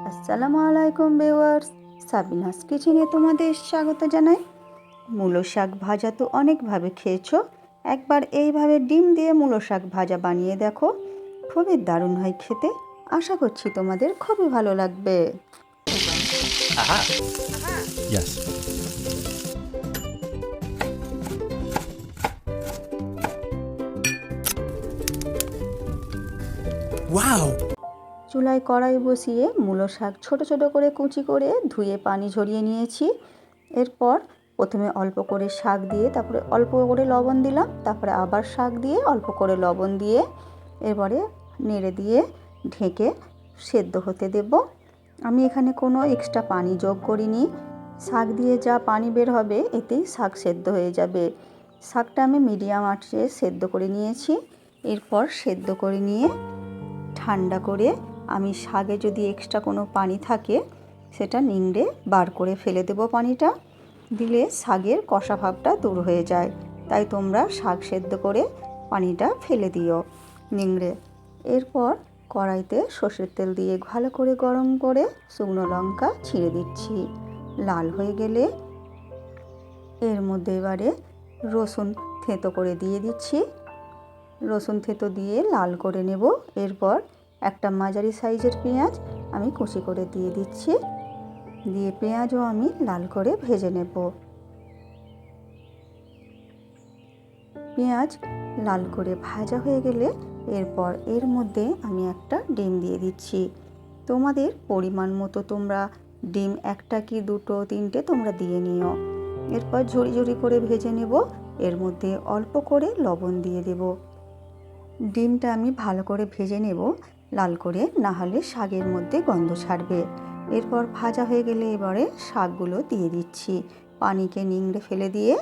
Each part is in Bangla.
আসসালামু আলাইকুম ভিউয়ার্স, সাবিনাস কিচেনে তোমাদের স্বাগত জানাই। মূলো শাক ভাজা তো অনেকভাবে খেয়েছো, একবার এইভাবে ডিম দিয়ে মূলো শাক ভাজা বানিয়ে দেখো, খুবই দারুণ হয় খেতে। আশা করছি তোমাদের খুবই ভালো লাগবে। Aha. Yes. Wow! চুলায় কড়াই বসিয়ে মূলো শাক ছোট ছোট করে কুচি করে ধুয়ে পানি ঝরিয়ে নিয়েছি। এরপর প্রথমে অল্প করে শাক দিয়ে, তারপরে অল্প করে লবণ দিলাম, তারপরে আবার শাক দিয়ে অল্প করে লবণ দিয়ে এবারে নেড়ে দিয়ে ঢেকে সেদ্ধ হতে দেব। আমি এখানে কোনো এক্সট্রা পানি যোগ করিনি। শাক দিয়ে যা পানি বের হবে এতেই শাক সেদ্ধ হয়ে যাবে। শাকটা আমি মিডিয়াম আঁচে সেদ্ধ করে নিয়েছি। এরপর সেদ্ধ করে নিয়ে ঠান্ডা করে আমি শাকে যদি এক্সট্রা কোনো পানি থাকে সেটা নিংড়ে বার করে ফেলে দেব। পানিটা দিলে শাকের কষা ভাবটা দূর হয়ে যায়, তাই তোমরা শাক সেদ্ধ করে পানিটা ফেলে দিও নিংড়ে। এরপর কড়াইতে সর্ষের তেল দিয়ে ভালো করে গরম করে শুকনো লঙ্কা ছিঁড়ে দিচ্ছি। লাল হয়ে গেলে এর মধ্যে এবারে রসুন থেঁতো করে দিয়ে দিচ্ছি। রসুন থেঁতো দিয়ে লাল করে নেব। এরপর একটা মাঝারি সাইজের পেঁয়াজ আমি কুচি করে দিয়ে দিচ্ছি, দিয়ে পেঁয়াজও আমি লাল করে ভেজে নেব। পেঁয়াজ লাল করে ভাজা হয়ে গেলে এরপর এর মধ্যে আমি একটা ডিম দিয়ে দিচ্ছি। তোমাদের পরিমাণ মতো তোমরা ডিম একটা কি দুটো তিনটে তোমরা দিয়ে নিও। এরপর ঝুড়ি ঝুড়ি করে ভেজে নেব। এর মধ্যে অল্প করে লবণ দিয়ে দেব। ডিমটা আমি ভালো করে ভেজে নেব লাল করে, না হলে শাকের মধ্যে গন্ধ ছাড়বে। এরপর ভাজা হয়ে গেলে এবারে শাকগুলো দিয়ে দিচ্ছি। পানিকে নিংড়ে ফেলে দিয়ে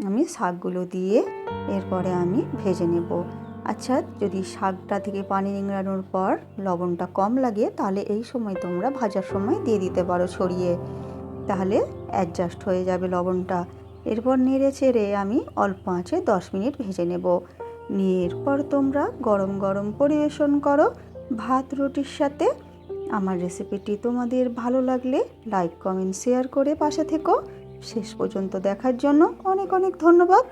আমি শাকগুলো দিয়ে এরপরে আমি ভেজে নেব। আচ্ছা, যদি শাকটা থেকে পানি নিংড়ানোর পর লবণটা কম লাগে তাহলে এই সময় তোমরা ভাজার সময় দিয়ে দিতে পারো ছড়িয়ে, তাহলে অ্যাডজাস্ট হয়ে যাবে লবণটা। এরপর নেড়ে চেড়ে আমি অল্প আঁচে 10 মিনিট ভেজে নেব। নিয়ে এরপর তোমরা গরম গরম পরিবেশন করো ভাত রুটির সাথে। আমার রেসিপিটি তোমাদের ভালো লাগলে লাইক কমেন্ট শেয়ার করে পাশে থেকো। শেষ পর্যন্ত দেখার জন্য অনেক অনেক ধন্যবাদ।